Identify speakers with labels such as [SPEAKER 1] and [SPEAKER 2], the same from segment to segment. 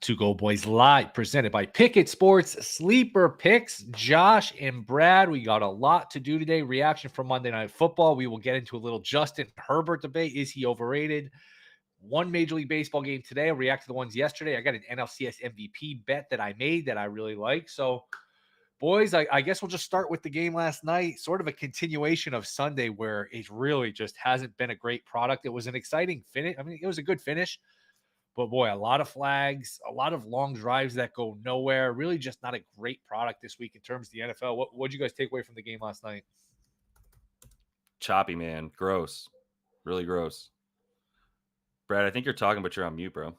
[SPEAKER 1] To Goldboys Live, presented by Pickett Sports Sleeper Picks. Josh and Brad, we got a lot to do today. Reaction from Monday Night Football. We will get into a little Justin Herbert debate. Is he overrated? One Major League Baseball game today. I'll react to the ones yesterday. I got an NLCS MVP bet that I made that I really like. So, boys, I guess we'll just start with the game last night. Sort of a continuation of Sunday where it really just hasn't been a great product. It was an exciting finish. I mean, it was a good finish. But boy, a lot of flags, a lot of long drives that go nowhere. Really just not a great product this week in terms of the NFL. What did you guys take away from the game last night?
[SPEAKER 2] Choppy, man. Gross. Really gross. Brad, I think you're talking, but you're on mute, bro.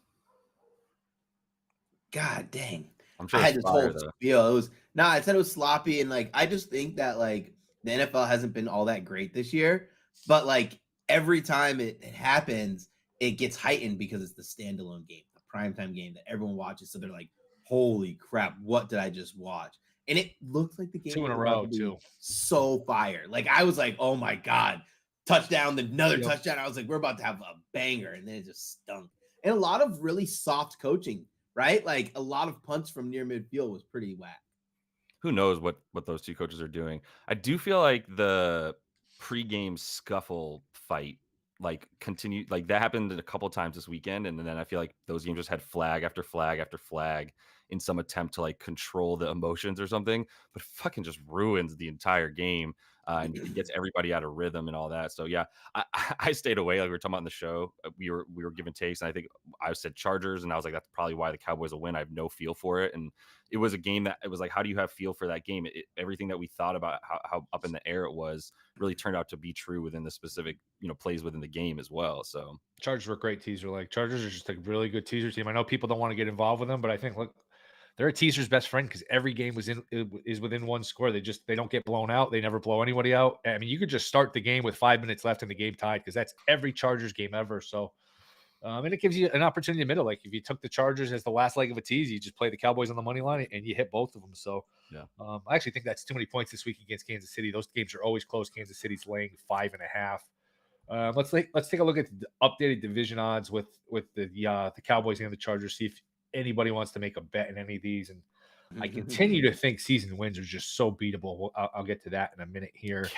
[SPEAKER 3] God dang.
[SPEAKER 2] I'm sure
[SPEAKER 3] I had
[SPEAKER 2] it's
[SPEAKER 3] this
[SPEAKER 2] fire,
[SPEAKER 3] whole
[SPEAKER 2] though.
[SPEAKER 3] spiel. I said it was sloppy, and I just think that the NFL hasn't been all that great this year. But every time it happens, it gets heightened because it's the standalone game, the primetime game that everyone watches. So they're like, holy crap, what did I just watch? And it looked like the game
[SPEAKER 1] 2 in a
[SPEAKER 3] was about
[SPEAKER 1] row,
[SPEAKER 3] to be
[SPEAKER 1] too.
[SPEAKER 3] so fire. I was like, oh my God, touchdown, another
[SPEAKER 1] Yep.
[SPEAKER 3] touchdown. I was like, we're about to have a banger. And then it just stunk. And a lot of really soft coaching, right? A lot of punts from near midfield was pretty whack.
[SPEAKER 2] Who knows what those two coaches are doing? I do feel like the pregame scuffle fight continued, that happened a couple times this weekend, and then I feel like those games just had flag after flag after flag in some attempt to control the emotions or something, but it fucking just ruins the entire game, and it gets everybody out of rhythm and all that. So yeah, I stayed away. Like we were talking about in the show, we were giving takes, and I think I said Chargers, and I was like, that's probably why the Cowboys will win. I have no feel for it, and it was a game that it was like, how do you have feel for that game? Everything that we thought about how up in the air it was really turned out to be true within the specific plays within the game as well. So
[SPEAKER 1] Chargers were a great teaser. Chargers are just a really good teaser team. I know people don't want to get involved with them, but I think they're a teaser's best friend because every game is within one score. They don't get blown out. They never blow anybody out. I mean, you could just start the game with 5 minutes left in the game tied because that's every Chargers game ever. So, and it gives you an opportunity in the middle. If you took the Chargers as the last leg of a tease, you just play the Cowboys on the money line and you hit both of them. So,
[SPEAKER 2] yeah,
[SPEAKER 1] I actually think that's too many points this week against Kansas City. Those games are always close. Kansas City's laying 5.5. Let's take a look at the updated division odds with the Cowboys and the Chargers. See if anybody wants to make a bet in any of these. And I continue to think season wins are just so beatable. I'll get to that in a minute here.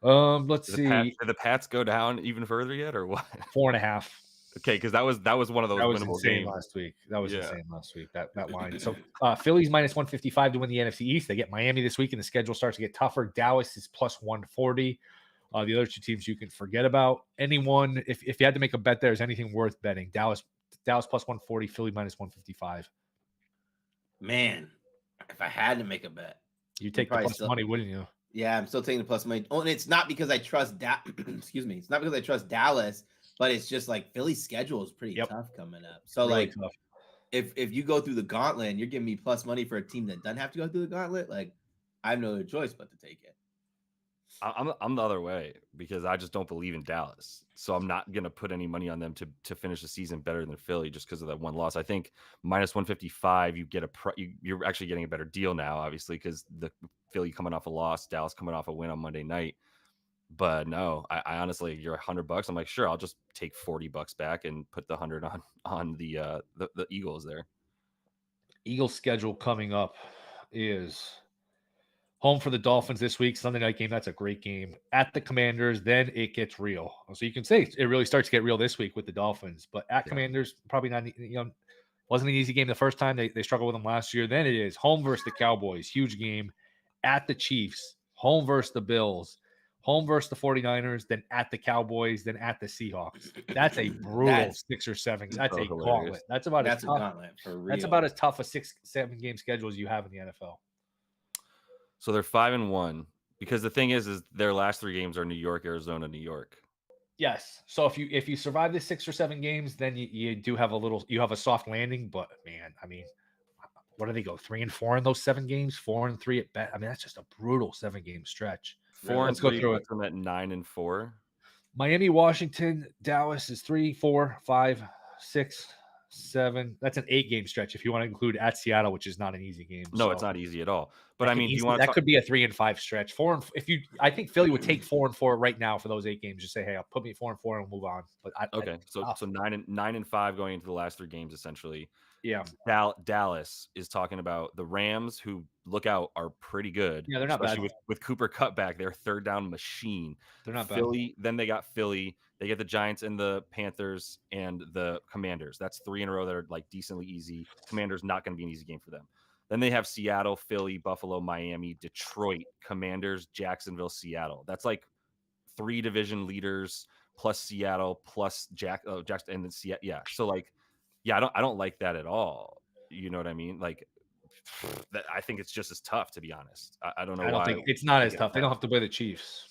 [SPEAKER 2] Yeah.
[SPEAKER 1] Let's see.
[SPEAKER 2] Did the Pats go down even further yet, or what?
[SPEAKER 1] 4.5.
[SPEAKER 2] Okay, because that was one of those winnable games
[SPEAKER 1] last week. That was insane last week. That line. So Philly's minus 155 to win the NFC East. They get Miami this week, and the schedule starts to get tougher. Dallas is plus 140. The other two teams you can forget about. Anyone, if you had to make a bet there, is anything worth betting? Dallas plus 140, Philly minus 155.
[SPEAKER 3] Man, if I had to make a bet,
[SPEAKER 1] you'd take the plus money, wouldn't you?
[SPEAKER 3] Yeah, I'm still taking the plus money. Oh, and it's not because I trust excuse me. It's not because I trust Dallas, but it's just Philly's schedule is pretty tough coming up. So really tough. If you go through the gauntlet and you're giving me plus money for a team that doesn't have to go through the gauntlet, I have no other choice but to take it.
[SPEAKER 2] I'm the other way because I just don't believe in Dallas. So I'm not going to put any money on them to finish the season better than Philly just because of that one loss. I think minus 155, you get you're actually getting a better deal now, obviously, because the Philly coming off a loss, Dallas coming off a win on Monday night. But no, I honestly, you're $100. I'm like, sure, I'll just take $40 back and put the 100 on the Eagles there.
[SPEAKER 1] Eagles schedule coming up is home for the Dolphins this week, Sunday night game. That's a great game. At the Commanders, then it gets real. So you can say it really starts to get real this week with the Dolphins. But at Commanders, probably not, wasn't an easy game the first time. They struggled with them last year. Then it is home versus the Cowboys. Huge game. At the Chiefs. Home versus the Bills. Home versus the 49ers. Then at the Cowboys. Then at the Seahawks. That's a brutal 6 or 7. That's a gauntlet. That's about as tough. Gauntlet for real. That's about as tough a 6-7 game schedule as you have in the NFL.
[SPEAKER 2] So they're 5-1 because the thing is their last 3 games are New York, Arizona, New York.
[SPEAKER 1] Yes. So if you survive the 6 or 7 games, then you do have you have a soft landing. But man, I mean, what do they go 3-4 in those 7 games? 4-3 at best. I mean, that's just a brutal 7-game stretch.
[SPEAKER 2] 4-3. Let's go through it. Them at 9-4.
[SPEAKER 1] Miami, Washington, Dallas is 3, 4, 5, 6, 7. That's an 8-game stretch if you want to include at Seattle, which is not an easy game.
[SPEAKER 2] No,
[SPEAKER 1] so
[SPEAKER 2] it's not easy at all. But
[SPEAKER 1] that
[SPEAKER 2] I
[SPEAKER 1] could
[SPEAKER 2] mean, do you
[SPEAKER 1] easily,
[SPEAKER 2] want to
[SPEAKER 1] that
[SPEAKER 2] talk?
[SPEAKER 1] could be a 3-5 stretch. I think Philly would take 4-4 right now for those 8 games. Just say, hey, I'll put me 4-4 and we'll move on. But
[SPEAKER 2] Okay,
[SPEAKER 1] it's
[SPEAKER 2] so
[SPEAKER 1] tough.
[SPEAKER 2] 9-5 going into the last 3 games essentially.
[SPEAKER 1] Yeah,
[SPEAKER 2] Dallas is talking about the Rams, who look out are pretty good.
[SPEAKER 1] Yeah, they're not
[SPEAKER 2] especially
[SPEAKER 1] bad.
[SPEAKER 2] with Cooper Kupp back. They're a third down machine.
[SPEAKER 1] They're not bad.
[SPEAKER 2] Philly, then they got Philly. They get the Giants and the Panthers and the Commanders. That's 3 in a row that are like decently easy. Commanders not going to be an easy game for them. Then they have Seattle, Philly, Buffalo, Miami, Detroit, Commanders, Jacksonville, Seattle. That's like 3 division leaders plus Seattle plus Jackson and then Seattle. Yeah, so like, yeah, I don't like that at all. You know what I mean? Like, I think it's just as tough, to be honest. I don't know
[SPEAKER 1] I don't
[SPEAKER 2] why.
[SPEAKER 1] think it's not as
[SPEAKER 2] Yeah.
[SPEAKER 1] tough. They don't have to play the Chiefs,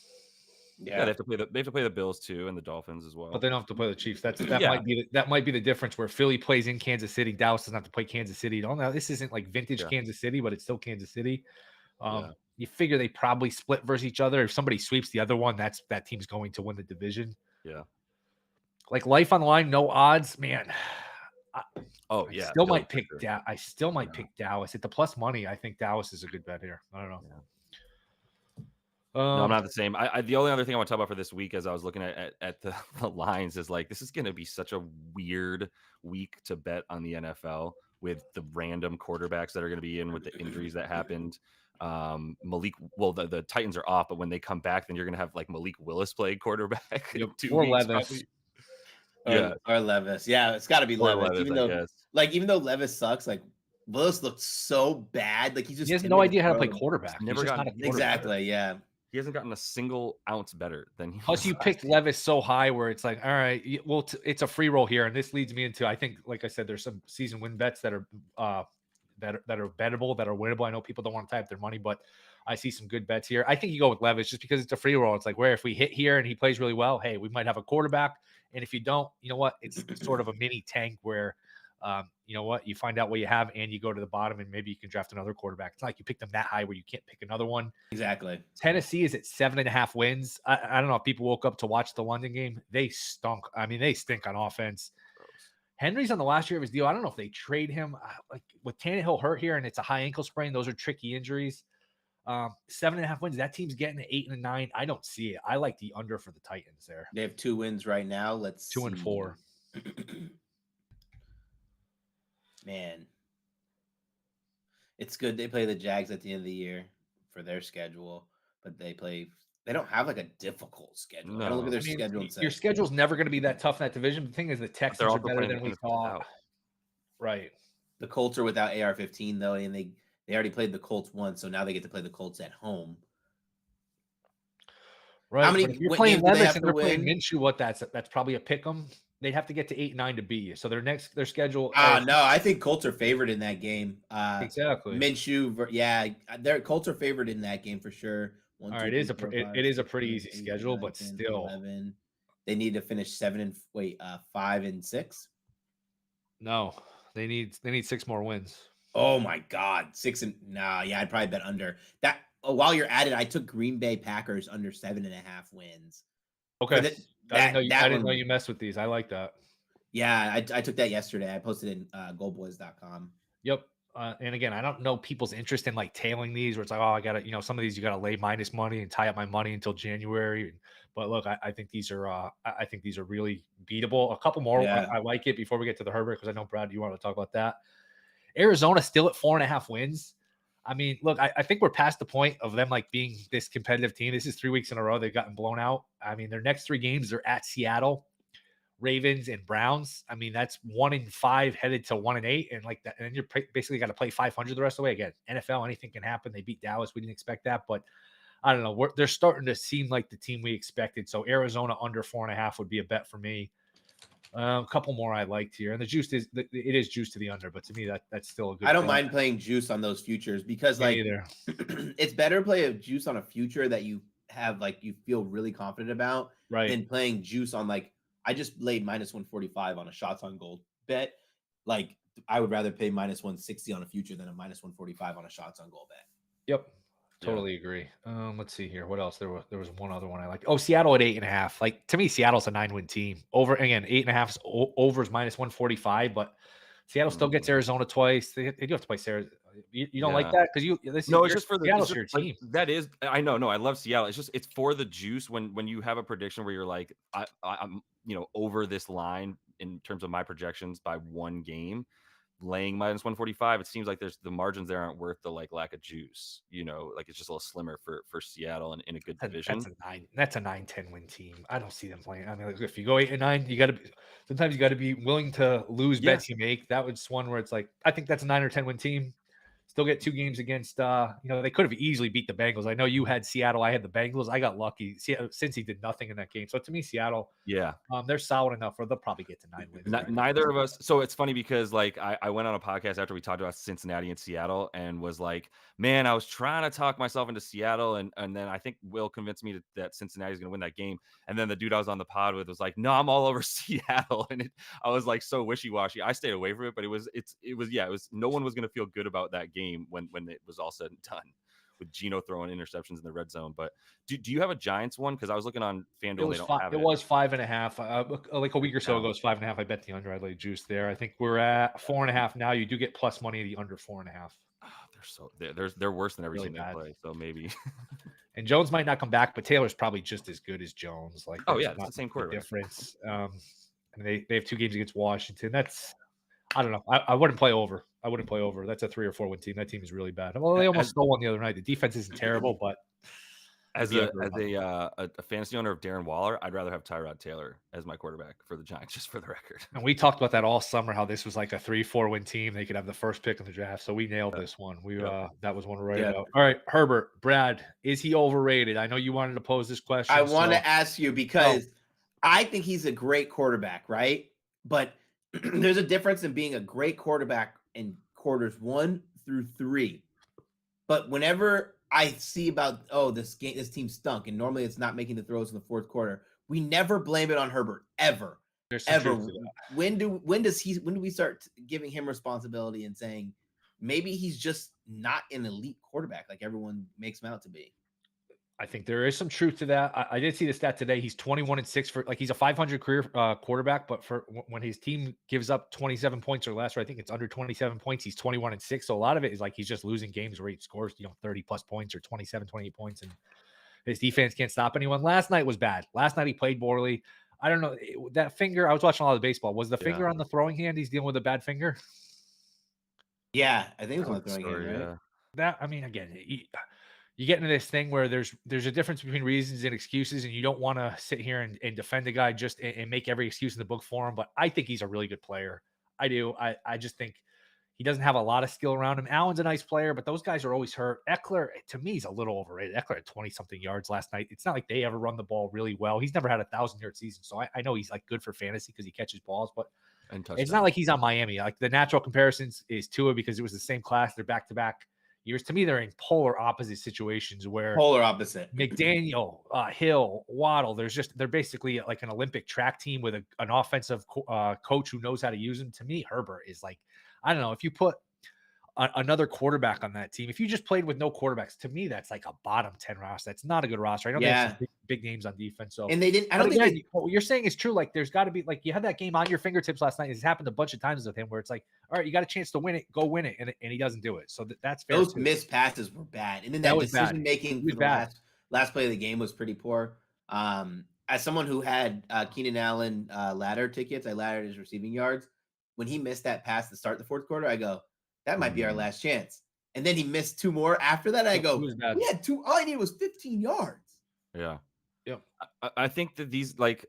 [SPEAKER 2] Yeah, they have to play the Bills too and the Dolphins as well.
[SPEAKER 1] but they don't have to play the Chiefs. That
[SPEAKER 2] Yeah.
[SPEAKER 1] might be the difference where Philly plays in Kansas City. Dallas doesn't have to play Kansas City. Don't know. This isn't like vintage
[SPEAKER 2] Yeah.
[SPEAKER 1] Kansas City, but it's still Kansas City.
[SPEAKER 2] Yeah.
[SPEAKER 1] You figure they probably split versus each other. If somebody sweeps the other one, that team's going to win the division.
[SPEAKER 2] Yeah.
[SPEAKER 1] Like life on the line, no odds, man.
[SPEAKER 2] Oh
[SPEAKER 1] I
[SPEAKER 2] yeah.
[SPEAKER 1] still
[SPEAKER 2] Philly
[SPEAKER 1] might
[SPEAKER 2] for
[SPEAKER 1] pick
[SPEAKER 2] sure.
[SPEAKER 1] I still might pick Dallas at the plus money. I think Dallas is a good bet here. I don't know.
[SPEAKER 2] Yeah. No, I'm
[SPEAKER 1] Um,
[SPEAKER 2] not the same. The only other thing I want to talk about for this week, as I was looking at the lines, is like this is going to be such a weird week to bet on the NFL with the random quarterbacks that are going to be in with the injuries that happened. Malik, well, the Titans are off, but when they come back, then you're going to have like Malik Willis play quarterback in 2
[SPEAKER 1] or
[SPEAKER 2] weeks,
[SPEAKER 1] Levis.
[SPEAKER 2] probably.
[SPEAKER 3] Or, or Levis. Yeah, it's got to be
[SPEAKER 2] Or
[SPEAKER 3] Levis.
[SPEAKER 2] Levis,
[SPEAKER 3] Even
[SPEAKER 2] I
[SPEAKER 3] though,
[SPEAKER 2] guess.
[SPEAKER 3] like, even though Levis sucks, like Willis looked so bad. Like he's just
[SPEAKER 1] He has
[SPEAKER 3] timid
[SPEAKER 1] no
[SPEAKER 3] to
[SPEAKER 1] idea how to
[SPEAKER 3] throw
[SPEAKER 1] play
[SPEAKER 3] the-
[SPEAKER 1] quarterback.
[SPEAKER 2] He's never
[SPEAKER 1] He's just
[SPEAKER 2] gotten-
[SPEAKER 1] not a quarterback.
[SPEAKER 3] Exactly. Yeah.
[SPEAKER 2] He hasn't gotten a single ounce better than he
[SPEAKER 1] Plus,
[SPEAKER 2] was
[SPEAKER 1] you
[SPEAKER 2] last
[SPEAKER 1] picked
[SPEAKER 2] year.
[SPEAKER 1] Levis so high where it's like, all right, well, it's a free roll here, and this leads me into I think, like I said, there's some season win bets that are bettable, that are winnable. I know people don't want to type their money, but I see some good bets here. I think you go with Levis just because it's a free roll. It's like where if we hit here and he plays really well, hey, we might have a quarterback, and if you don't, you know what? It's sort of a mini tank where. You know what? You find out what you have, and you go to the bottom, and maybe you can draft another quarterback. It's not like you pick them that high where you can't pick another one.
[SPEAKER 3] Exactly.
[SPEAKER 1] Tennessee is at 7.5 wins. I don't know if people woke up to watch the London game. They stunk. I mean, they stink on offense. Henry's on the last year of his deal. I don't know if they trade him. Like with Tannehill hurt here, and it's a high ankle sprain. Those are tricky injuries. 7.5 wins. That team's getting to 8 and 9. I don't see it. I like the under for the Titans there.
[SPEAKER 3] They have 2 wins right now. Let's
[SPEAKER 1] 2 and 4.
[SPEAKER 3] Man, it's good they play the Jags at the end of the year for their schedule, but they don't have like a difficult schedule. I don't look at their schedule and say
[SPEAKER 1] your schedule's never going to be that tough in that division. The thing is, the Texans are better than we thought. Right.
[SPEAKER 3] The Colts are without AR-15 though, and they already played the Colts once, so now they get to play the Colts at home.
[SPEAKER 1] Right.
[SPEAKER 3] How many?
[SPEAKER 1] If you're playing Levis and they're playing Minshew, that's probably a pick 'em. They'd have to get to 8 and 9 to beat you. So their schedule.
[SPEAKER 3] No, I think Colts are favored in that game.
[SPEAKER 1] Exactly.
[SPEAKER 3] Minshew, yeah, their Colts are favored in that game for sure.
[SPEAKER 1] All right, it is a pretty easy schedule, but still,
[SPEAKER 3] 11. They need to finish 5 and 6.
[SPEAKER 1] No, they need 6 more wins.
[SPEAKER 3] Oh my God, 6 and yeah, I'd probably bet under that. While you're at it, I took Green Bay Packers under 7.5 wins.
[SPEAKER 1] Okay. I didn't know you messed with these. I like that.
[SPEAKER 3] Yeah, I took that yesterday. I posted it in Goldboys.com.
[SPEAKER 1] Yep. And again, I don't know people's interest in like tailing these where it's like, oh, I got to, some of these you got to lay minus money and tie up my money until January. But look, I think these are really beatable. A couple more.
[SPEAKER 3] Yeah.
[SPEAKER 1] I like it before we get to the Herbert, because I know, Brad, you want to talk about that. Arizona still at 4.5 wins. I mean, look, I think we're past the point of them like being this competitive team. This is 3 weeks in a row they've gotten blown out. I mean, their next 3 games are at Seattle, Ravens, and Browns. I mean, that's 1 and 5 headed to 1 and 8, and like that. And then you're basically got to play 500 the rest of the way. Again, NFL, anything can happen. They beat Dallas. We didn't expect that, but I don't know. They're starting to seem like the team we expected. So Arizona under 4.5 would be a bet for me. A couple more I liked here, and it is juice to the under, but to me that's still a good.
[SPEAKER 3] I don't mind playing juice on those futures because it's better to play a juice on a future that you have you feel really confident about,
[SPEAKER 1] right,
[SPEAKER 3] than playing juice on I just laid minus 145 on a shots on goal bet. Like I would rather pay minus 160 on a future than a minus 145 on a shots on goal bet.
[SPEAKER 1] Yep. Totally agree. Let's see here. What else? There was one other one I liked. Oh, Seattle at 8.5. Like to me, Seattle's a 9-win team. Over again, 8.5 is over is -145, but Seattle still gets
[SPEAKER 2] Mhm.
[SPEAKER 1] Arizona twice. They do have to play Sarah. You don't like
[SPEAKER 2] Yeah.
[SPEAKER 1] that because this is
[SPEAKER 2] No, it's just for the it's
[SPEAKER 1] Seattle's
[SPEAKER 2] just
[SPEAKER 1] your
[SPEAKER 2] like
[SPEAKER 1] team.
[SPEAKER 2] that is I know, no, I love Seattle. It's just it's for the juice when you have a prediction where you're like, I'm over this line in terms of my projections by one game, laying -145. It seems like there's the margins there aren't worth the like lack of juice. Like it's just a little slimmer for Seattle and in a good
[SPEAKER 1] That's
[SPEAKER 2] division.
[SPEAKER 1] a 9. That's a 9-10 win team. I don't see them playing. I mean, like, if you go 8-9, you got to. Sometimes you got to be willing to lose
[SPEAKER 2] Yeah.
[SPEAKER 1] bets you make. That was one where it's like I think that's a 9 or 10 win team. Still get 2 games against. They could have easily beat the Bengals. I know you had Seattle. I had the Bengals. I got lucky. Since he did nothing in that game. So to me, Seattle,
[SPEAKER 2] Yeah.
[SPEAKER 1] they're solid enough, or they'll probably get to 9 wins. Right?
[SPEAKER 2] Neither of us. So it's funny because like I went on a podcast after we talked about Cincinnati and Seattle and was like, man, I was trying to talk myself into Seattle, and then I think Will convinced me that Cincinnati is going to win that game. And then the dude I was on the pod with was like, no, I'm all over Seattle, and I was like so wishy washy. I stayed away from it, but it was no one was going to feel good about that game when it was all said and done, with Geno throwing interceptions in the red zone. But do you have a Giants one? Because I was looking on FanDuel and they don't have
[SPEAKER 1] It
[SPEAKER 2] it.
[SPEAKER 1] was 5.5. Like a week or so ago,
[SPEAKER 2] Down.
[SPEAKER 1] it was 5.5. I bet the under. I laid juice there. I think we're at 4.5 now. You do get plus money the under 4.5.
[SPEAKER 2] They're worse than every
[SPEAKER 1] Really
[SPEAKER 2] team
[SPEAKER 1] bad.
[SPEAKER 2] they play. So maybe.
[SPEAKER 1] And Jones might not come back, but Taylor's probably just as good as Jones. Like,
[SPEAKER 2] Oh
[SPEAKER 1] there's
[SPEAKER 2] yeah, it's
[SPEAKER 1] not
[SPEAKER 2] the same
[SPEAKER 1] the
[SPEAKER 2] quarterback.
[SPEAKER 1] difference. And they have 2 games against Washington. I don't know. I wouldn't play over. That's a 3 or 4 win team. That team is really bad. Well, they almost stole one the other night. The defense isn't terrible, but
[SPEAKER 2] As a fantasy owner of Darren Waller, I'd rather have Tyrod Taylor as my quarterback for the Giants, just for the record.
[SPEAKER 1] and we talked about that all summer, how this was like a 3-4 win team. They could have the first pick in the draft. So we nailed this one. That was one to write about. All right, Herbert, Brad, is he overrated? I know you wanted to pose this question.
[SPEAKER 3] I want to ask you because I think he's a great quarterback, right? But there's a difference in being a great quarterback in quarters 1 through 3. But whenever I see about this team stunk, and normally it's not making the throws in the fourth quarter, we never blame it on Herbert ever. When do we start giving him responsibility and saying maybe he's just not an elite quarterback like everyone makes him out to be?
[SPEAKER 1] I think there is some truth to that. I did see the stat today. He's 21-6 for he's a 500 career quarterback, but for when his team gives up 27 points or less, or I think it's under 27 points, he's 21-6. So a lot of it is like he's just losing games where he scores 30 plus points or 27, 28 points, and his defense can't stop anyone. Last night was bad. Last night he played poorly. I don't know that finger. I was watching a lot of baseball. Was the finger on the throwing hand? He's dealing with a bad finger.
[SPEAKER 3] Yeah, I think it was on the throwing hand, right?
[SPEAKER 1] Yeah. That again. You get into this thing where there's a difference between reasons and excuses, and you don't want to sit here and defend the guy just and make every excuse in the book for him. But I think he's a really good player. I do. I just think he doesn't have a lot of skill around him. Allen's a nice player, but those guys are always hurt. Eckler, to me, is a little overrated. Eckler had 20-something yards last night. It's not like they ever run the ball really well. He's never had a 1,000-yard season, so I know he's like good for fantasy because he catches balls, but it's not like he's on Miami. Like the natural comparisons is Tua because it was the same class. They're back-to-back years. To me, they're in polar opposite situations where
[SPEAKER 3] polar opposite.
[SPEAKER 1] McDaniel, Hill, Waddle, they're basically like an Olympic track team with an offensive coach who knows how to use them. To me, Herbert is like, I don't know, if you put another quarterback on that team, if you just played with no quarterbacks, to me, that's like a bottom 10 roster. That's not a good roster. I know they have some big names on defense. So,
[SPEAKER 3] and they didn't, I don't think
[SPEAKER 1] what you're saying is true. Like, there's got to be, like, you had that game on your fingertips last night. It's happened a bunch of times with him where it's like, all right, you got a chance to win it, go win it. And he doesn't do it. So that's fair.
[SPEAKER 3] Those missed passes were bad. And then that decision making for the last play of the game was pretty poor. As someone who had Keenan Allen ladder tickets, I laddered his receiving yards. When he missed that pass to start the fourth quarter, I go, that might be our last chance. And then he missed 2 more after that. I go, we had 2. All I needed was 15 yards.
[SPEAKER 2] Yeah. Yep. I think that these, like,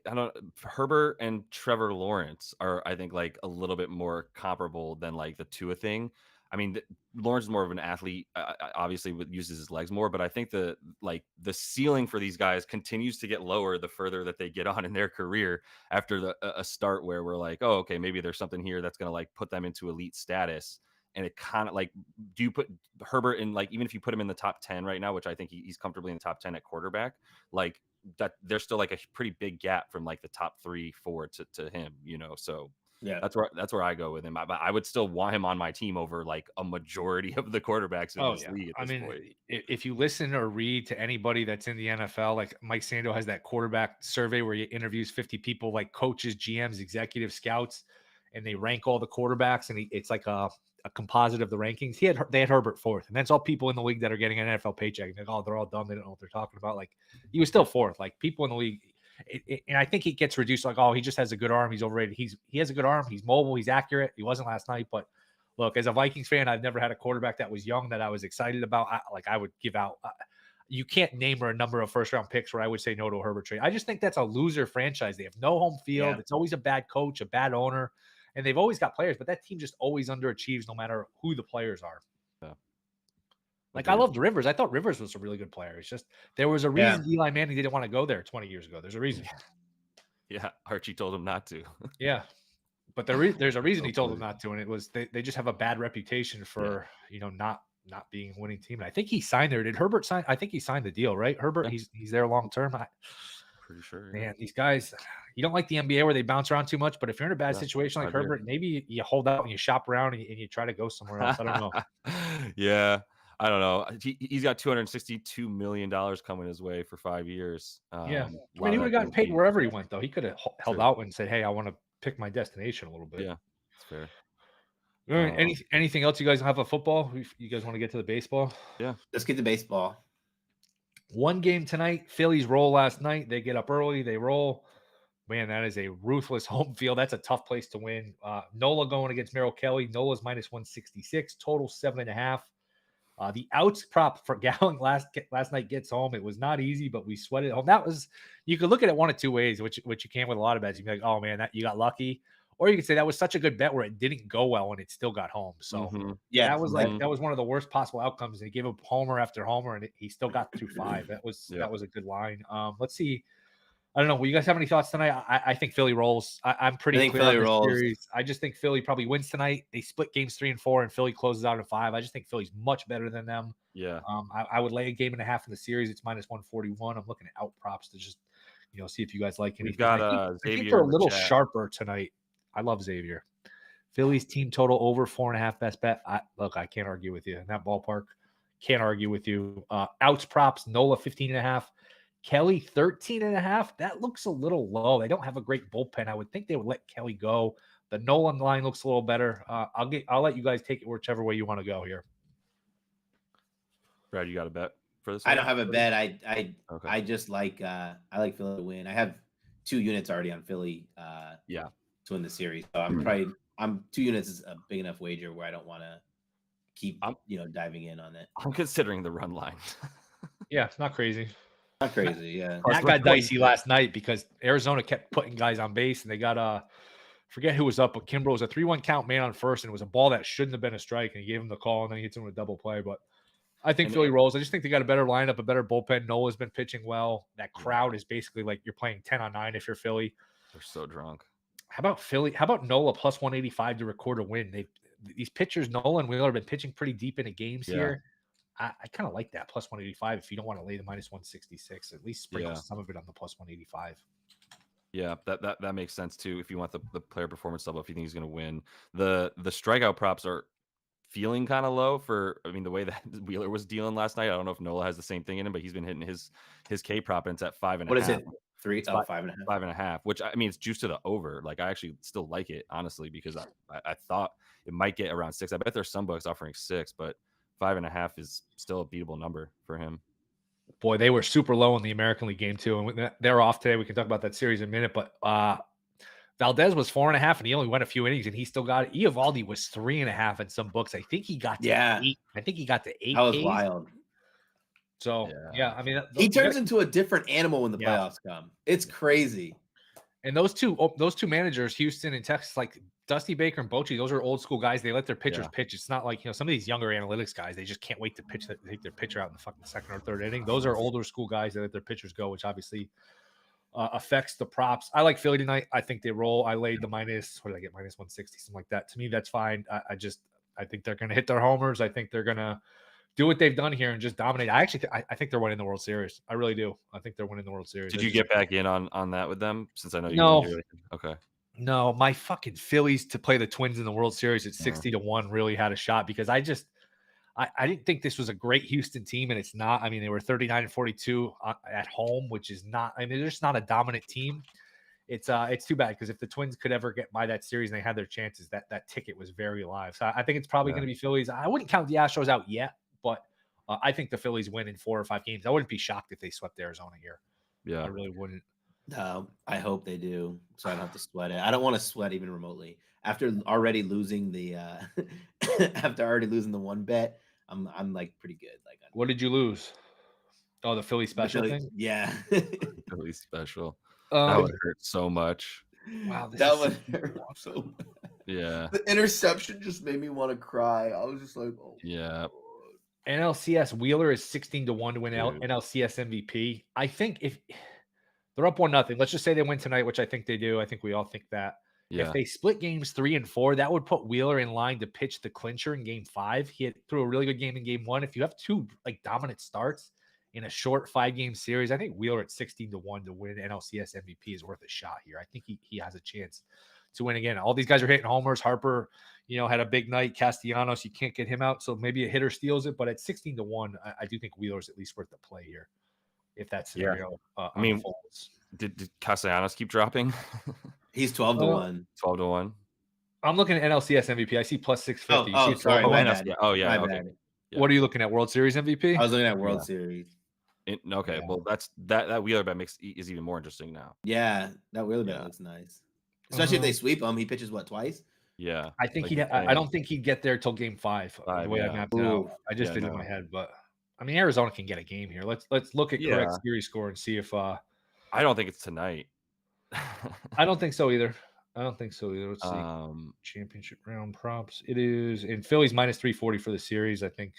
[SPEAKER 2] Herbert and Trevor Lawrence are, I think, like a little bit more comparable than like the Tua thing. I mean, Lawrence is more of an athlete, obviously uses his legs more, but I think the ceiling for these guys continues to get lower the further that they get on in their career after a start where we're like, oh, okay, maybe there's something here that's going to like put them into elite status. And it kind of like, do you put Herbert in, like, even if you put him in the top 10 right now, which I think he's comfortably in the top 10 at quarterback, like that there's still like a pretty big gap from like the top 3, 4 to him, so
[SPEAKER 3] Yeah.
[SPEAKER 2] That's where I go with him. But I would still want him on my team over like a majority of the quarterbacks in
[SPEAKER 1] Oh
[SPEAKER 2] this
[SPEAKER 1] yeah.
[SPEAKER 2] league at
[SPEAKER 1] I
[SPEAKER 2] this
[SPEAKER 1] mean,
[SPEAKER 2] point.
[SPEAKER 1] if you listen or read to anybody that's in the NFL, like Mike Sando has that quarterback survey where he interviews 50 people, like coaches, GMs, executive scouts, and they rank all the quarterbacks, and it's like a composite of the rankings. They had Herbert fourth, and that's all people in the league that are getting an NFL paycheck. And they're all dumb. They don't know what they're talking about. Like he was still fourth. Like people in the league, and I think he gets reduced. Like, oh, he just has a good arm. He's overrated. He has a good arm. He's mobile. He's accurate. He wasn't last night, but look, as a Vikings fan, I've never had a quarterback that was young that I was excited about. I would give out. You can't name a number of first-round picks where I would say no to a Herbert trade. I just think that's a loser franchise. They have no home field.
[SPEAKER 3] Yeah.
[SPEAKER 1] It's always a bad coach, a bad owner, and they've always got players, but that team just always underachieves no matter who the players are.
[SPEAKER 2] Yeah.
[SPEAKER 1] Like I loved Rivers. I thought Rivers was a really good player. It's just there was a reason Eli Manning didn't want to go there 20 years ago. There's a reason.
[SPEAKER 2] Yeah, Archie told him not to.
[SPEAKER 1] Yeah. But there's a reason he told them not to, and it was they just have a bad reputation for not being a winning team. And I think he signed there. Did Herbert sign? I think he signed the deal, right? Herbert, he's there long term.
[SPEAKER 2] Pretty sure.
[SPEAKER 1] Man, these guys, you don't like the NBA where they bounce around too much. But if you're in a bad situation like Herbert, maybe you hold out and you shop around and you try to go somewhere else. I don't know.
[SPEAKER 2] Yeah, I don't know. He's got $262 million coming his way for 5 years.
[SPEAKER 1] Yeah, I mean, he would have gotten paid wherever he went, though. He could have held out and said, "Hey, I want to pick my destination a little bit."
[SPEAKER 2] Yeah, that's fair.
[SPEAKER 1] All right. Anything else you guys have of football? You guys want to get to the baseball?
[SPEAKER 3] Yeah, let's get to baseball.
[SPEAKER 1] One game tonight. Phillies roll last night. They get up early. They roll. Man, that is a ruthless home field. That's a tough place to win. Nola going against Merrill Kelly. Nola's minus 166. Total 7.5. The outs prop for Gallen last night gets home. It was not easy, but we sweated home. That was, you could look at it one of two ways, which you can with a lot of bets. You'd be like, oh man, that you got lucky. Or you could say that was such a good bet where it didn't go well and it still got home. So that was that was one of the worst possible outcomes. And he gave up homer after homer and he still got through 5. That was a good line. Let's see. I don't know. Will you guys have any thoughts tonight? I think Philly rolls. I'm pretty clear on this series. I just think Philly probably wins tonight. They split games 3 and 4, and Philly closes out in 5. I just think Philly's much better than them.
[SPEAKER 2] Yeah.
[SPEAKER 1] I would lay a game and a half in the series. It's minus 141. I'm looking at out props to just see if you guys like anything.
[SPEAKER 2] We've got
[SPEAKER 1] I
[SPEAKER 2] Xavier.
[SPEAKER 1] think they're a little sharper tonight. I love Xavier. Philly's team total over 4.5 best bet. I can't argue with you in that ballpark. Can't argue with you. Outs props, Nola 15.5. Kelly 13.5. That looks a little low. They don't have a great bullpen. I would think they would let Kelly go. The Nolan line looks a little better. I'll let you guys take it whichever way you want to go here.
[SPEAKER 2] Brad, you got a bet for this?
[SPEAKER 3] I don't have a bet. I just like I like Philly to win. I have 2 units already on Philly. To win the series. So I'm 2 units is a big enough wager where I don't want to keep diving in on it.
[SPEAKER 2] I'm considering the run line.
[SPEAKER 1] Yeah, it's not crazy.
[SPEAKER 3] Not crazy, yeah.
[SPEAKER 1] That got dicey last night because Arizona kept putting guys on base, and they got forget who was up, but Kimbrough was a 3-1 count, man on first, and it was a ball that shouldn't have been a strike, and he gave him the call, and then he hits him with a double play. But I think Philly rolls. I just think they got a better lineup, a better bullpen. Nola's been pitching well. That crowd is basically like you're playing 10 on 9 if you're Philly.
[SPEAKER 2] They're so drunk.
[SPEAKER 1] How about Philly? How about Nola plus 185 to record a win? These pitchers, Nola and Wheeler, have been pitching pretty deep into games here. I kind of like that plus 185 if you don't want to lay the minus 166. At least sprinkle some of it on the plus 185.
[SPEAKER 2] Yeah, that makes sense too. If you want the player performance level, if you think he's going to win, the strikeout props are feeling kind of low for. I mean, the way that Wheeler was dealing last night. I don't know if Nola has the same thing in him, but he's been hitting his K prop and it's at 5.5.
[SPEAKER 3] What is it? 3?
[SPEAKER 2] It's 5.5. 5.5. Which I mean, it's juiced to the over. Like I actually still like it honestly because I thought it might get around 6. I bet there's some books offering 6, but 5.5 is still a beatable number for him.
[SPEAKER 1] Boy, they were super low in the American League game too, and they're off today. We can talk about that series in a minute, but Valdez was 4.5, and he only went a few innings, and he still got it. Eovaldi was 3.5 in some books. I think he got to 8. I think he got to 8.
[SPEAKER 3] That was wild.
[SPEAKER 1] So I mean,
[SPEAKER 3] he turns into a different animal when the playoffs come. It's crazy.
[SPEAKER 1] And those two managers, Houston and Texas, like Dusty Baker and Bochy, those are old school guys. They let their pitchers pitch. It's not like some of these younger analytics guys. They just can't wait to take their pitcher out in the fucking 2nd or 3rd inning. Those are older school guys that let their pitchers go, which obviously affects the props. I like Philly tonight. I think they roll. I laid the minus. What did I get? Minus 160, something like that. To me, that's fine. I think they're going to hit their homers. I think they're going to do what they've done here and just dominate. I think they're winning the World Series. I really do. I think they're winning the World Series.
[SPEAKER 2] Did you get back in on that with them? Since I know you
[SPEAKER 1] no.
[SPEAKER 2] Okay.
[SPEAKER 1] No, my fucking Phillies to play the Twins in the World Series at 60-1 really had a shot because I didn't think this was a great Houston team, and it's not. I mean, they were 39-42 at home, which is not. I mean, they're just not a dominant team. It's too bad because if the Twins could ever get by that series and they had their chances, that ticket was very live. So I think it's probably going to be Phillies. I wouldn't count the Astros out yet, but I think the Phillies win in 4 or 5 games. I wouldn't be shocked if they swept Arizona here.
[SPEAKER 2] Yeah,
[SPEAKER 1] I really wouldn't.
[SPEAKER 3] No, I hope they do, so I don't have to sweat it. I don't want to sweat even remotely. After already losing the one bet, I'm like pretty good. Like,
[SPEAKER 1] What did you lose? Oh, the Philly special
[SPEAKER 3] Philly,
[SPEAKER 1] thing?
[SPEAKER 3] yeah.
[SPEAKER 2] really special. That would hurt so much.
[SPEAKER 1] Wow, this
[SPEAKER 3] That
[SPEAKER 1] is
[SPEAKER 3] one hurt so much.
[SPEAKER 2] Yeah.
[SPEAKER 3] The interception just made me want to cry. I was just like, oh.
[SPEAKER 2] Yeah.
[SPEAKER 1] NLCS Wheeler is 16-1 to win
[SPEAKER 2] Dude.
[SPEAKER 1] NLCS MVP. I think if they're up 1-0, let's just say they win tonight, which I think they do. I think we all think that.
[SPEAKER 2] Yeah.
[SPEAKER 1] If they split games 3 and 4, that would put Wheeler in line to pitch the clincher in game 5. He threw a really good game in game 1. If you have 2 like dominant starts in a short 5-game series, I think Wheeler at 16-1 to win NLCS MVP is worth a shot here. I think he has a chance to win again. All these guys are hitting homers. Harper, had a big night. Castellanos, you can't get him out, so maybe a hitter steals it. But at 16-1, I do think Wheeler's at least worth the play here if that scenario unfolds.
[SPEAKER 2] Did Castellanos keep dropping?
[SPEAKER 3] He's 12-1.
[SPEAKER 2] 12-1.
[SPEAKER 1] I'm looking at NLCS MVP. I see plus 650.
[SPEAKER 3] Oh, sorry. My bad.
[SPEAKER 2] Oh, yeah.
[SPEAKER 3] My
[SPEAKER 2] Okay.
[SPEAKER 3] bad.
[SPEAKER 2] Yeah.
[SPEAKER 1] What are you looking at? World Series MVP?
[SPEAKER 3] I was looking at World Series.
[SPEAKER 2] Okay. Yeah. Well, that Wheeler bet is even more interesting now.
[SPEAKER 3] Yeah, that Wheeler bet looks nice. Especially if they sweep him. He pitches twice?
[SPEAKER 2] Yeah.
[SPEAKER 1] I think I don't think he'd get there till game 5. The way I mapped it out. I just did it in my head, but I mean Arizona can get a game here. Let's look at correct series score and see if I
[SPEAKER 2] don't think it's tonight.
[SPEAKER 1] I don't think so either. Let's see. Championship round props. It is in Phillies minus 340 for the series. I think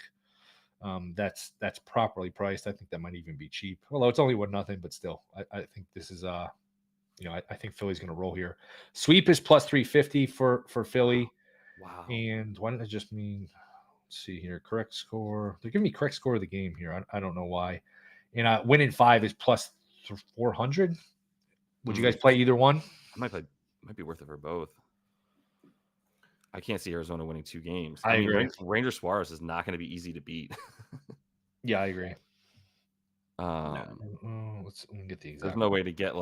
[SPEAKER 1] that's properly priced. I think that might even be cheap. Although it's only 1-0, but still, I think this is I think Philly's going to roll here. Sweep is plus 350 for Philly.
[SPEAKER 2] Wow.
[SPEAKER 1] And why did I just mean? Let's see here. Correct score. They're giving me correct score of the game here. I don't know why. And winning 5 is plus 400. Would you guys play either one?
[SPEAKER 2] I might be worth it for both. I can't see Arizona winning 2 games.
[SPEAKER 1] I agree.
[SPEAKER 2] Ranger Suarez is not going to be easy to beat.
[SPEAKER 1] Yeah, I agree.
[SPEAKER 2] Let's
[SPEAKER 1] get the exact.
[SPEAKER 2] There's no way to get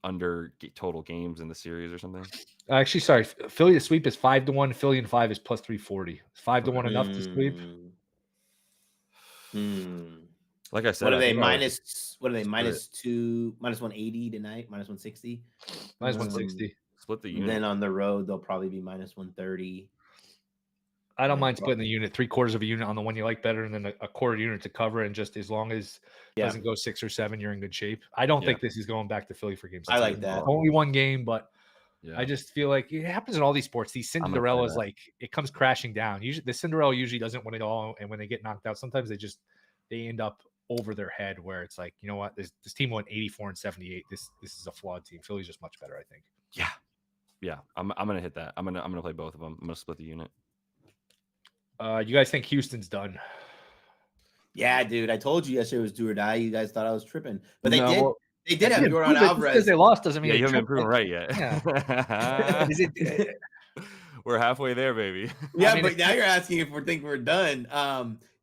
[SPEAKER 2] under total games in the series or something.
[SPEAKER 1] Actually, sorry. Philly to sweep is 5-1. Philly and 5 is plus 340. 5-1 enough to sweep?
[SPEAKER 2] Like I said,
[SPEAKER 3] what are they minus 180 tonight? Minus 160?
[SPEAKER 1] Minus 160.
[SPEAKER 2] Split the unit.
[SPEAKER 3] Then on the road, they'll probably be minus 130.
[SPEAKER 1] I don't mind splitting the unit, 3/4 of a unit on the one you like better, and then a quarter unit to cover. And just as long as it doesn't go 6 or 7, you're in good shape. I don't think this is going back to Philly for game 6.
[SPEAKER 3] I like that.
[SPEAKER 1] Only one game, but I just feel like it happens in all these sports. These Cinderellas, it comes crashing down. Usually, the Cinderella usually doesn't win it all, and when they get knocked out, sometimes they end up over their head. Where it's like, you know what, this team went 84-78. This is a flawed team. Philly's just much better, I think.
[SPEAKER 2] Yeah. I'm gonna hit that. I'm gonna play both of them. I'm gonna split the unit.
[SPEAKER 1] You guys think Houston's done?
[SPEAKER 3] Yeah, dude. I told you yesterday was do or die. You guys thought I was tripping, but they did have Jordan
[SPEAKER 1] Alvarez.
[SPEAKER 3] Alvarez.
[SPEAKER 1] Because they lost doesn't mean
[SPEAKER 2] you haven't been proven right yet.
[SPEAKER 1] Yeah.
[SPEAKER 2] We're halfway there, baby.
[SPEAKER 3] Yeah, but now you're asking if we think we're done.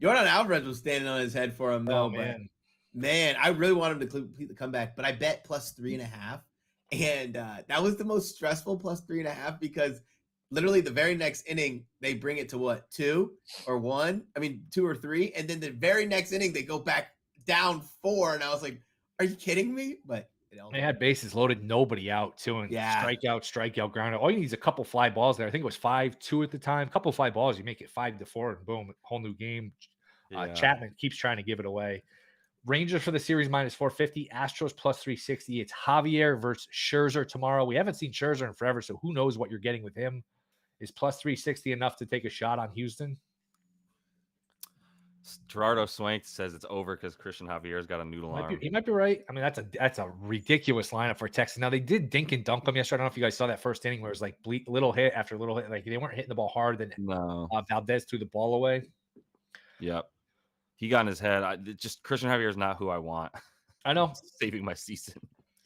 [SPEAKER 3] Jordan Alvarez was standing on his head for him, though. Man, I really want him to complete the comeback, but I bet plus 3.5, and that was the most stressful plus 3.5 because literally the very next inning they bring it to what, 2 or 1? I mean 2 or 3, and then the very next inning they go back down 4, and I was like, "Are you kidding me?" But
[SPEAKER 1] they had bases loaded, nobody out too, and strikeout, ground out. All you need is a couple fly balls there. I think it was 5-2 at the time. Couple fly balls, you make it 5-4, and boom, whole new game. Chapman keeps trying to give it away. Rangers for the series minus 450, Astros plus 360. It's Javier versus Scherzer tomorrow. We haven't seen Scherzer in forever, so who knows what you're getting with him. Is plus 360 enough to take a shot on Houston?
[SPEAKER 2] Gerardo Swank says it's over because Christian Javier's got a noodle arm.
[SPEAKER 1] He might be right. I mean, that's a ridiculous lineup for Texas. Now, they did dink and dunk them yesterday. I don't know if you guys saw that first inning where it was like little hit after little hit. Like, they weren't hitting the ball hard. Then Valdez threw the ball away.
[SPEAKER 2] Yep. He got in his head. Just Christian Javier is not who I want.
[SPEAKER 1] I know.
[SPEAKER 2] Saving my season.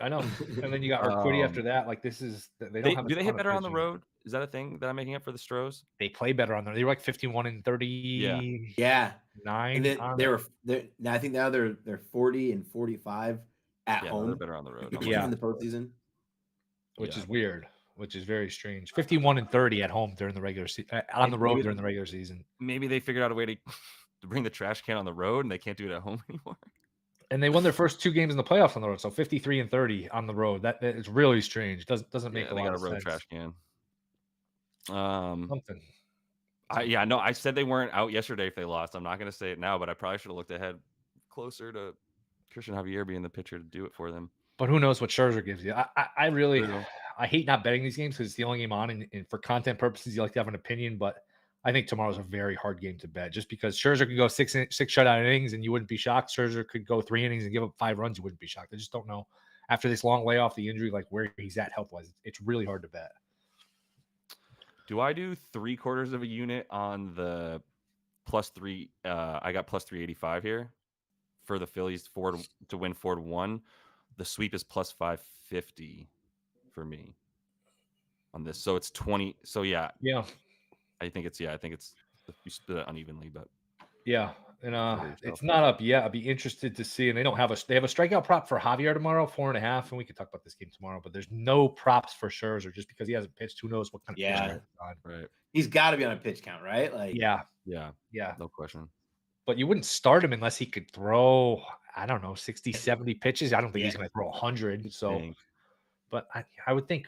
[SPEAKER 1] I know. And then you got Urquidy after that. Like this is they don't have.
[SPEAKER 2] Do they hit
[SPEAKER 1] ton of
[SPEAKER 2] better on the
[SPEAKER 1] pitching.
[SPEAKER 2] road? Is that a thing that I'm making up for the Stros?
[SPEAKER 1] They play better on there. They were like 51 and 39.
[SPEAKER 3] Yeah. And then
[SPEAKER 1] on
[SPEAKER 3] they're now I think now they're 40 and 45 at
[SPEAKER 2] Yeah, no,
[SPEAKER 3] home.
[SPEAKER 2] they're better on the road.
[SPEAKER 1] Yeah.
[SPEAKER 3] In the postseason.
[SPEAKER 1] which is weird, which is very strange. 51 and 30 at home during the regular season, on the road during the regular season.
[SPEAKER 2] Maybe they figured out a way to bring the trash can on the road, and they can't do it at home anymore.
[SPEAKER 1] And they won their first 2 games in the playoffs on the road, so 53 and 30 on the road. That is really strange. Doesn't make a lot of sense.
[SPEAKER 2] They got a road trash can.
[SPEAKER 1] Something.
[SPEAKER 2] I said they weren't out yesterday if they lost. I'm not going to say it now, but I probably should have looked ahead closer to Christian Javier being the pitcher to do it for them.
[SPEAKER 1] But who knows what Scherzer gives you? I really I hate not betting these games because it's the only game on, and for content purposes, you like to have an opinion. But I think tomorrow's a very hard game to bet, just because Scherzer could go six shutout innings and you wouldn't be shocked. Scherzer could go 3 innings and give up 5 runs, you wouldn't be shocked. I just don't know after this long layoff, the injury, like where he's at health wise. It's really hard to bet.
[SPEAKER 2] Do I do 3/4 of a unit on the +3? I got +385 here for the Phillies to win 4-1. The sweep is +550 for me on this. So it's 20. So yeah. I think it's you split it unevenly, but
[SPEAKER 1] and it's not up yet. I'd be interested to see. And they have a strikeout prop for Javier tomorrow, 4.5, and we can talk about this game tomorrow. But there's no props for Scherzer just because he hasn't pitched. Who knows what kind of pitch he's on.
[SPEAKER 2] Right?
[SPEAKER 3] He's got to be on a pitch count, right? Like
[SPEAKER 1] yeah,
[SPEAKER 2] no question.
[SPEAKER 1] But you wouldn't start him unless he could throw, I don't know, 60, 70 pitches. I don't think he's going to throw 100. So, but I would think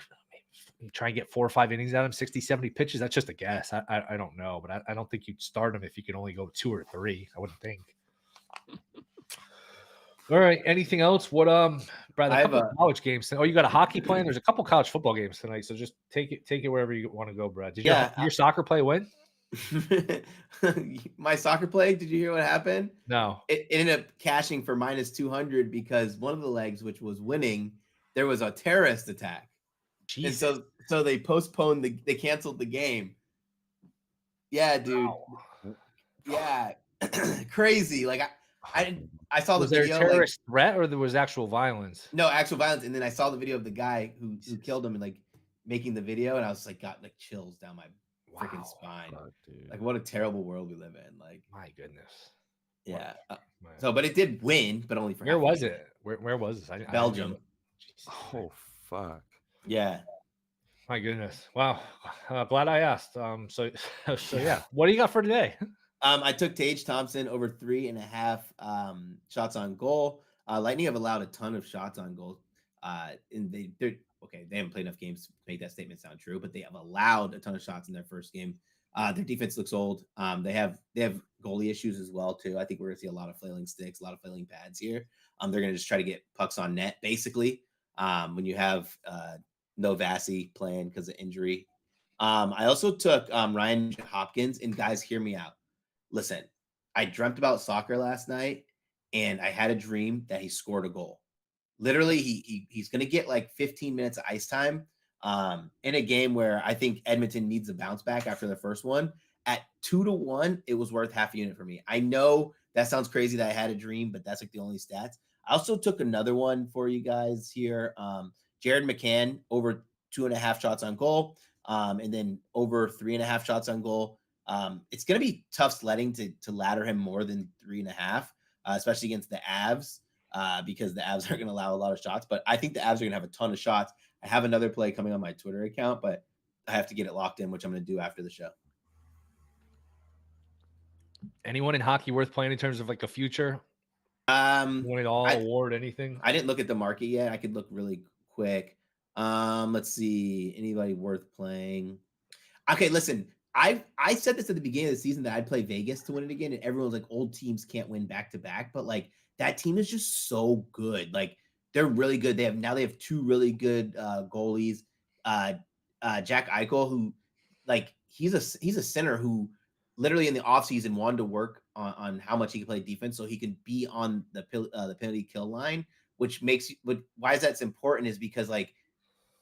[SPEAKER 1] try and get 4 or 5 innings out of him, 60, 70 pitches. That's just a guess. I don't know, but I don't think you'd start him if you could only go 2 or 3. I wouldn't think. All right. Anything else? What Brad? I have a college games. Oh, you got a hockey playing? There's a couple college football games tonight, so just take it wherever you want to go, Brad. Did your soccer play win?
[SPEAKER 3] My soccer play, did you hear what happened?
[SPEAKER 1] No.
[SPEAKER 3] It ended up cashing for -200 because one of the legs, which was winning, there was a terrorist attack. Jesus. And so they postponed they canceled the game. Yeah, dude. Wow. Yeah. Crazy. Like I saw the video.
[SPEAKER 1] Was there a terrorist threat or there was actual violence?
[SPEAKER 3] No, actual violence. And then I saw the video of the guy who killed him and like making the video, and I was like got like chills down my freaking spine. Dude. Like what a terrible world we live in. Like
[SPEAKER 1] my goodness.
[SPEAKER 3] Yeah. But it did win, but only for
[SPEAKER 1] where was it? Where was this?
[SPEAKER 3] Belgium.
[SPEAKER 2] Oh fuck.
[SPEAKER 3] Yeah.
[SPEAKER 1] My goodness. Wow. Glad I asked. So yeah. What do you got for today?
[SPEAKER 3] I took Tage Thompson over 3.5 shots on goal. Lightning have allowed a ton of shots on goal. And they're okay. They haven't played enough games to make that statement sound true, but they have allowed a ton of shots in their first game. Their defense looks old. They have goalie issues as well too. I think we're gonna see a lot of flailing sticks, a lot of flailing pads here. They're gonna just try to get pucks on net, basically. When you have no Vasi playing because of injury. I also took Ryan Hopkins, and guys, hear me out. Listen, I dreamt about soccer last night, and I had a dream that he scored a goal. Literally, he's going to get like 15 minutes of ice time in a game where I think Edmonton needs a bounce back after the first one. At 2-1, it was worth half a unit for me. I know that sounds crazy that I had a dream, but that's like the only stats. I also took another one for you guys here. Jared McCann over 2.5 shots on goal, and then over 3.5 shots on goal. It's going to be tough sledding to ladder him more than 3.5, especially against the Avs, because the Avs are going to allow a lot of shots. But I think the Avs are going to have a ton of shots. I have another play coming on my Twitter account, but I have to get it locked in, which I'm going to do after the show.
[SPEAKER 1] Anyone in hockey worth playing in terms of like a future? Win it all, award, anything?
[SPEAKER 3] I didn't look at the market yet. I could look really quick. Let's see. Anybody worth playing? Okay, listen. I said this at the beginning of the season that I'd play Vegas to win it again, and everyone's like, old teams can't win back to back, but like that team is just so good. Like they're really good. They have 2 really good goalies. Jack Eichel, who like he's a center who literally in the offseason wanted to work on how much he can play defense so he can be on the penalty kill line, which makes why is that important is because like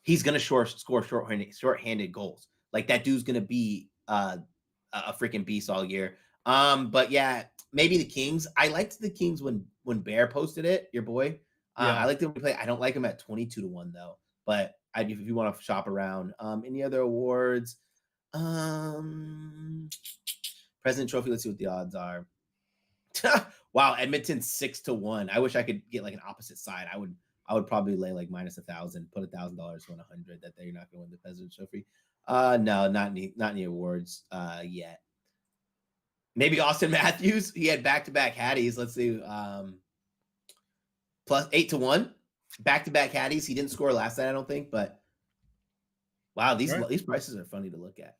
[SPEAKER 3] he's gonna score shorthanded goals. Like that dude's gonna be a freaking beast all year. But yeah, maybe the Kings. I liked the Kings when Bear posted it, your boy. I like the way we play. I don't like him at 22-1 though. But if you want to shop around, any other awards? President Trophy. Let's see what the odds are. Wow, Edmonton 6-1. I wish I could get like an opposite side. I would probably lay like -1,000, put $1,000 to win 100 that they're not going to win the President Trophy. No, not any awards yet. Maybe Austin Matthews. He had back-to-back Hatties. Let's see. Plus 8-1. Back-to-back Hatties. He didn't score last night, I don't think, but wow, these prices are funny to look at.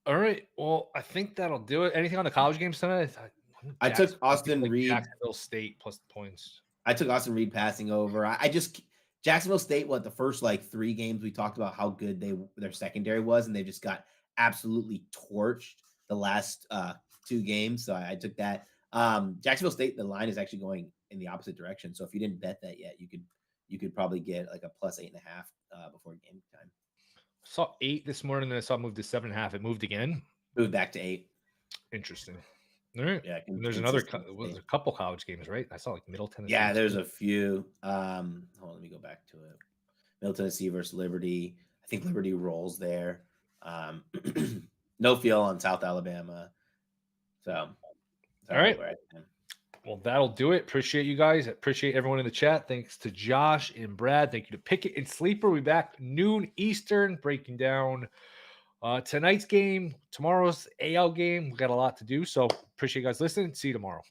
[SPEAKER 1] All right. Well, I think that'll do it. Anything on the college games tonight?
[SPEAKER 3] I took Austin Reed.
[SPEAKER 1] Jacksonville State plus the points.
[SPEAKER 3] I took Austin Reed passing over. I just Jacksonville State. The first like 3 games we talked about how good their secondary was, and they just got absolutely torched the last 2 games. So I took that. Jacksonville State. The line is actually going in the opposite direction. So if you didn't bet that yet, you could probably get like a plus 8.5 before game time.
[SPEAKER 1] Saw 8 this morning, then I saw it move to 7.5. It moved again.
[SPEAKER 3] Moved back to 8.
[SPEAKER 1] Interesting. All right.
[SPEAKER 3] Yeah.
[SPEAKER 1] And there's a couple college games, right? I saw like Middle Tennessee.
[SPEAKER 3] Yeah, there's a few. Hold on, let me go back to it. Middle Tennessee versus Liberty. I think Liberty rolls there. No feel on South Alabama. So
[SPEAKER 1] all right. Well, that'll do it. Appreciate you guys. Appreciate everyone in the chat. Thanks to Josh and Brad. Thank you to Pickett and Sleeper. We'll be back noon Eastern, breaking down tonight's game, tomorrow's AL game. We got a lot to do. So appreciate you guys listening. See you tomorrow.